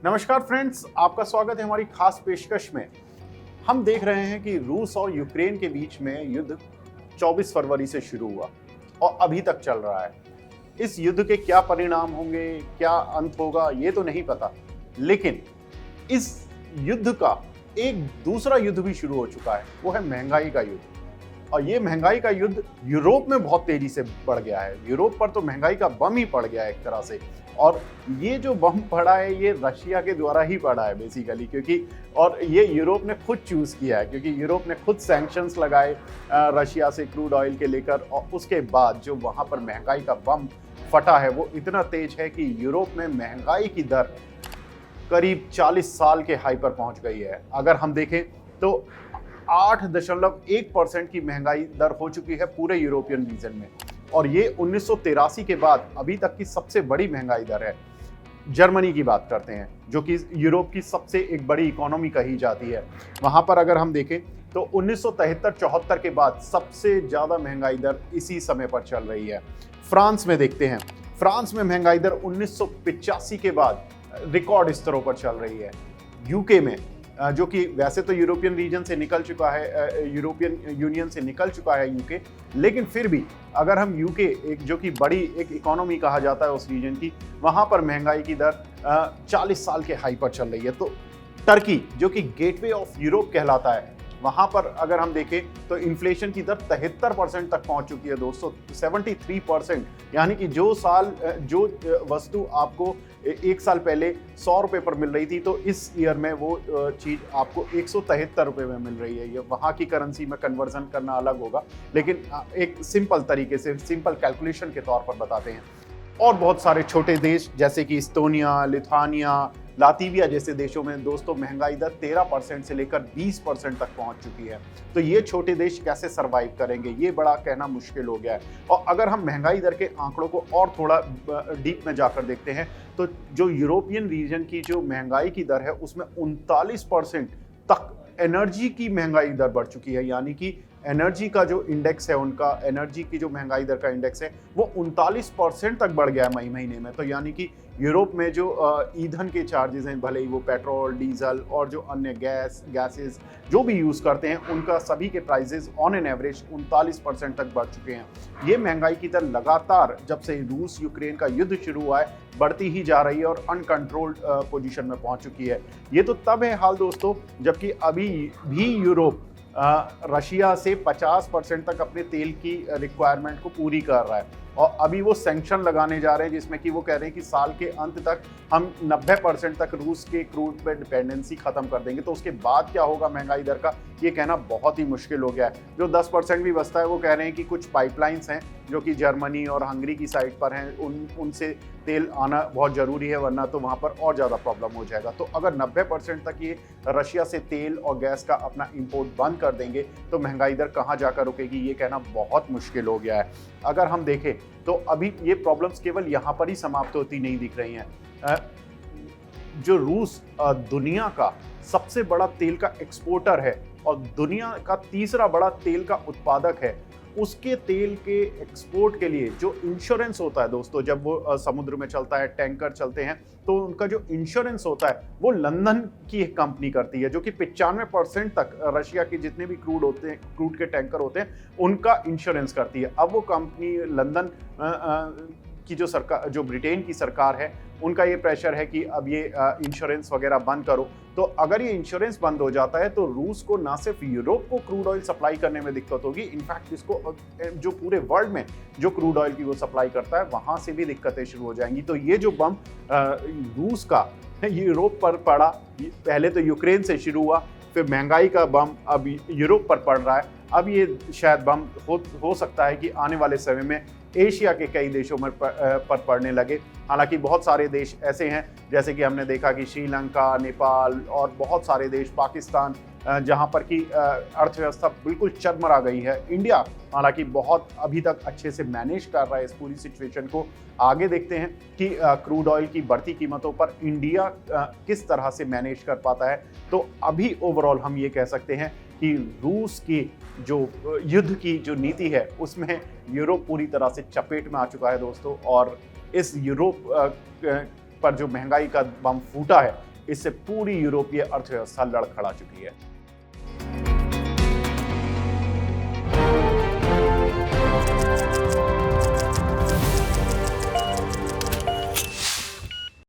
नमस्कार फ्रेंड्स, आपका स्वागत है हमारी खास पेशकश में। हम देख रहे हैं कि रूस और यूक्रेन के बीच में युद्ध 24 फरवरी से शुरू हुआ और अभी तक चल रहा है। इस युद्ध के क्या परिणाम होंगे, क्या अंत होगा, ये तो नहीं पता, लेकिन इस युद्ध का एक दूसरा युद्ध भी शुरू हो चुका है, वो है महंगाई का युद्ध। और ये महंगाई का युद्ध यूरोप में बहुत तेजी से बढ़ गया है। यूरोप पर तो महंगाई का बम ही पड़ गया है एक तरह से। और ये जो बम पड़ा है ये रशिया के द्वारा ही पड़ा है बेसिकली, क्योंकि और ये यूरोप ने खुद चूज किया है, क्योंकि यूरोप ने खुद सैंक्शंस लगाए रशिया से क्रूड ऑयल के लेकर। और उसके बाद जो वहाँ पर महंगाई का बम फटा है वो इतना तेज है कि यूरोप में महंगाई की दर करीब 40 साल के हाई पर पहुंच गई है। अगर हम देखें तो 8.1% की महंगाई दर हो चुकी है पूरे यूरोपियन रीजन में, और ये 1983 के बाद अभी तक की सबसे बड़ी महंगाई दर है। जर्मनी की बात करते हैं, जो कि यूरोप की सबसे एक बड़ी इकोनॉमी कही जाती है। वहां पर अगर हम देखें तो 1973-74 के बाद सबसे ज्यादा महंगाई दर इसी समय पर चल रही है। फ्रांस में देखते हैं, फ्रांस में महंगाई दर 1985 के बाद रिकॉर्ड स्तरों पर चल रही है। यूके में, जो कि वैसे तो यूरोपियन रीजन से निकल चुका है, यूरोपियन यूनियन से निकल चुका है यूके, लेकिन फिर भी अगर हम यूके एक जो कि बड़ी एक इकोनॉमी कहा जाता है उस रीजन की, वहां पर महंगाई की दर 40 साल के हाई पर चल रही है। तो टर्की, जो कि गेटवे ऑफ यूरोप कहलाता है, वहां पर अगर हम देखें तो इन्फ्लेशन की दर 73% तक पहुंच चुकी है दोस्तों, 73%। यानी कि जो वस्तु आपको एक साल पहले 100 रुपए पर मिल रही थी, तो इस ईयर में वो चीज आपको 173 रुपए में मिल रही है। ये वहां की करेंसी में कन्वर्जन करना अलग होगा, लेकिन एक सिंपल तरीके से, सिंपल कैलकुलेशन के तौर पर बताते हैं। और बहुत सारे छोटे देश जैसे कि इस्टोनिया, लिथुआनिया, लातविया जैसे देशों में दोस्तों महंगाई दर 13% से लेकर 20% तक पहुंच चुकी है। तो ये छोटे देश कैसे सरवाइव करेंगे, ये बड़ा कहना मुश्किल हो गया है। और अगर हम महंगाई दर के आंकड़ों को और थोड़ा डीप में जाकर देखते हैं तो जो यूरोपियन रीजन की जो महंगाई की दर है उसमें 39% तक एनर्जी की महंगाई दर बढ़ चुकी है। यानी कि एनर्जी का जो इंडेक्स है, उनका एनर्जी की जो महंगाई दर का इंडेक्स है वो 39% तक बढ़ गया है मई महीने में। तो यानी कि यूरोप में जो ईंधन के चार्जेस हैं, भले ही वो पेट्रोल, डीजल और जो अन्य गैसेस जो भी यूज़ करते हैं, उनका सभी के प्राइसेस ऑन एन एवरेज 39% तक बढ़ चुके हैं। ये महंगाई की दर लगातार जब से रूस यूक्रेन का युद्ध शुरू हुआ है बढ़ती ही जा रही है और अनकंट्रोल्ड पोजीशन में पहुंच चुकी है। ये तो तब है हाल दोस्तों जबकि अभी भी यूरोप रशिया से 50% तक अपने तेल की रिक्वायरमेंट को पूरी कर रहा है। और अभी वो सैंक्शन लगाने जा रहे हैं जिसमें कि वो कह रहे हैं कि साल के अंत तक हम 90% तक रूस के क्रूड पे डिपेंडेंसी खत्म कर देंगे। तो उसके बाद क्या होगा महंगाई दर का, ये कहना बहुत ही मुश्किल हो गया है। जो 10% भी बचता है वो कह रहे हैं कि कुछ पाइपलाइंस हैं जो कि जर्मनी और हंगरी की साइड पर हैं, उनसे तेल आना बहुत ज़रूरी है, वरना तो वहाँ पर और ज़्यादा प्रॉब्लम हो जाएगा। तो अगर 90% तक ये रशिया से तेल और गैस का अपना इंपोर्ट बंद कर देंगे तो महंगाई दर कहाँ जाकर रुकेगी, ये कहना बहुत मुश्किल हो गया है। अगर हम देखें तो अभी ये प्रॉब्लम्स केवल यहाँ पर ही समाप्त होती नहीं दिख रही हैं। जो रूस दुनिया का सबसे बड़ा तेल का एक्सपोर्टर है और दुनिया का तीसरा बड़ा तेल का उत्पादक है, उसके तेल के एक्सपोर्ट के लिए जो इंश्योरेंस होता है दोस्तों, जब वो समुद्र में चलता है, टैंकर चलते हैं, तो उनका जो इंश्योरेंस होता है वो लंदन की एक कंपनी करती है, जो कि 95% तक रशिया के जितने भी क्रूड के टैंकर होते हैं उनका इंश्योरेंस करती है। अब वो कंपनी लंदन की जो ब्रिटेन की सरकार है, उनका ये प्रेशर है कि अब ये इंश्योरेंस वगैरह बंद करो। तो अगर ये इंश्योरेंस बंद हो जाता है तो रूस को ना सिर्फ यूरोप को क्रूड ऑयल सप्लाई करने में दिक्कत होगी, इनफैक्ट इसको जो पूरे वर्ल्ड में जो क्रूड ऑयल की वो सप्लाई करता है वहां से भी दिक्कतें शुरू हो जाएंगी। तो ये जो बम रूस का यूरोप पर पड़ा, पहले तो यूक्रेन से शुरू हुआ, फिर महंगाई का बम अब यूरोप पर पड़ रहा है। अब ये शायद बम हो सकता है कि आने वाले समय में एशिया के कई देशों में पर पड़ने लगे। हालांकि बहुत सारे देश ऐसे हैं, जैसे कि हमने देखा कि श्रीलंका, नेपाल और बहुत सारे देश, पाकिस्तान, जहां पर की अर्थव्यवस्था बिल्कुल चरमरा गई है। इंडिया हालांकि बहुत अभी तक अच्छे से मैनेज कर रहा है इस पूरी सिचुएशन को। आगे देखते हैं कि क्रूड ऑयल की बढ़ती कीमतों पर इंडिया किस तरह से मैनेज कर पाता है। तो अभी ओवरऑल हम ये कह सकते हैं कि रूस की जो युद्ध की जो नीति है उसमें यूरोप पूरी तरह से चपेट में आ चुका है दोस्तों। और इस यूरोप पर जो महंगाई का बम फूटा है इससे पूरी यूरोपीय अर्थव्यवस्था लड़खड़ा चुकी है।